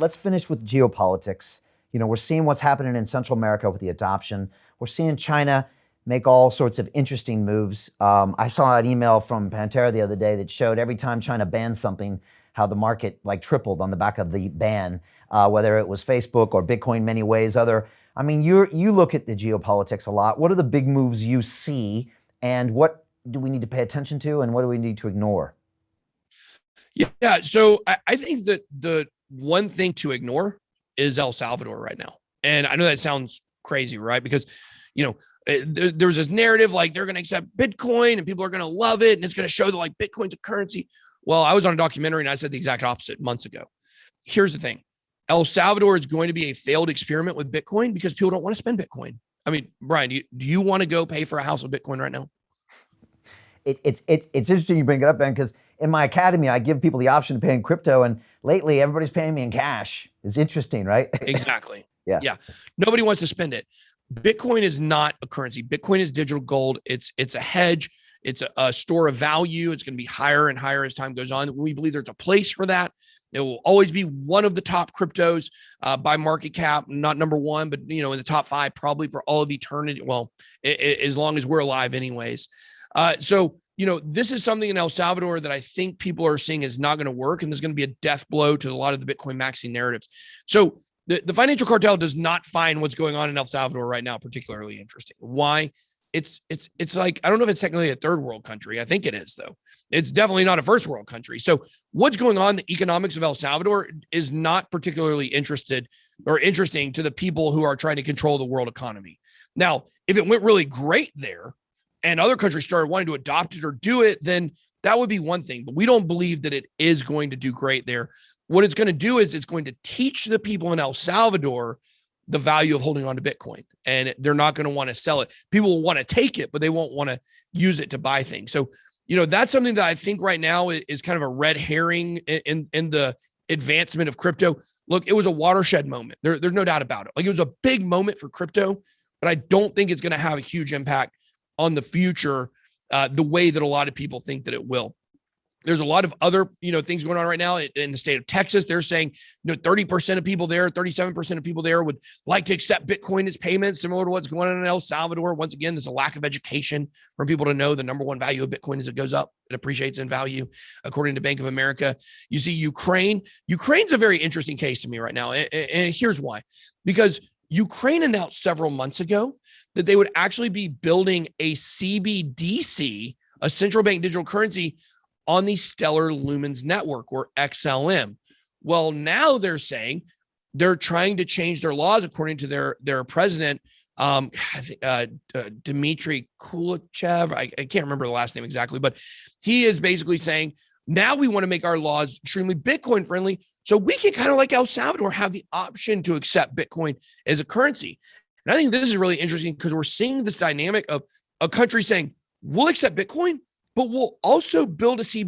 let's finish with geopolitics. We're seeing what's happening in Central America with the adoption. We're seeing China make all sorts of interesting moves. I saw an email from Pantera the other day that showed every time China bans something, how the market like tripled on the back of the ban, whether it was Facebook or Bitcoin, many ways other. I mean, you look at the geopolitics a lot. What are the big moves you see, and what do we need to pay attention to, and what do we need to ignore? Yeah. So I think that the one thing to ignore is El Salvador right now. And I know that sounds crazy, right? Because, there's this narrative like they're going to accept Bitcoin and people are going to love it and it's going to show that like Bitcoin's a currency. Well, I was on a documentary and I said the exact opposite months ago. Here's the thing. El Salvador is going to be a failed experiment with Bitcoin because people don't want to spend Bitcoin. I mean, Brian, do you want to go pay for a house with Bitcoin right now? It's interesting you bring it up, Ben, because in my academy, I give people the option to pay in crypto, and lately everybody's paying me in cash. It's interesting, right? Exactly. Yeah. Yeah. Nobody wants to spend it. Bitcoin is not a currency. Bitcoin is digital gold. It's a hedge. It's a store of value. It's going to be higher and higher as time goes on. We believe there's a place for that. It will always be one of the top cryptos by market cap, not number one, but in the top five probably for all of eternity. Well, as long as we're alive, anyways. So this is something in El Salvador that I think people are seeing is not going to work, and there's going to be a death blow to a lot of the Bitcoin maxing narratives. So the financial cartel does not find what's going on in El Salvador right now particularly interesting. Why? It's like, I don't know if it's technically a third world country. I think it is, though. It's definitely not a first world country. So what's going on, the economics of El Salvador is not particularly interesting to the people who are trying to control the world economy. Now, if it went really great there and other countries started wanting to adopt it or do it, then that would be one thing. But we don't believe that it is going to do great there. What it's going to do is it's going to teach the people in El Salvador the value of holding on to Bitcoin, and they're not going to want to sell it. People will want to take it, but they won't want to use it to buy things. So, that's something that I think right now is kind of a red herring in the advancement of crypto. Look, it was a watershed moment. There's no doubt about it. Like, it was a big moment for crypto, but I don't think it's going to have a huge impact on the future the way that a lot of people think that it will. There's a lot of other, things going on right now in the state of Texas. They're saying, 30% of people there, 37% of people there would like to accept Bitcoin as payment, similar to what's going on in El Salvador. Once again, there's a lack of education for people to know the number one value of Bitcoin as it goes up. It appreciates in value, according to Bank of America. You see Ukraine. Ukraine's a very interesting case to me right now. And here's why. Because Ukraine announced several months ago that they would actually be building a CBDC, a central bank digital currency, on the Stellar Lumens network, or XLM. Well, now they're saying they're trying to change their laws according to their president, Dmitry Kulchev. I can't remember the last name exactly, but he is basically saying, now we want to make our laws extremely Bitcoin friendly, so we can kind of like El Salvador have the option to accept Bitcoin as a currency. And I think this is really interesting because we're seeing this dynamic of a country saying, we'll accept Bitcoin, but we'll also build a CBDC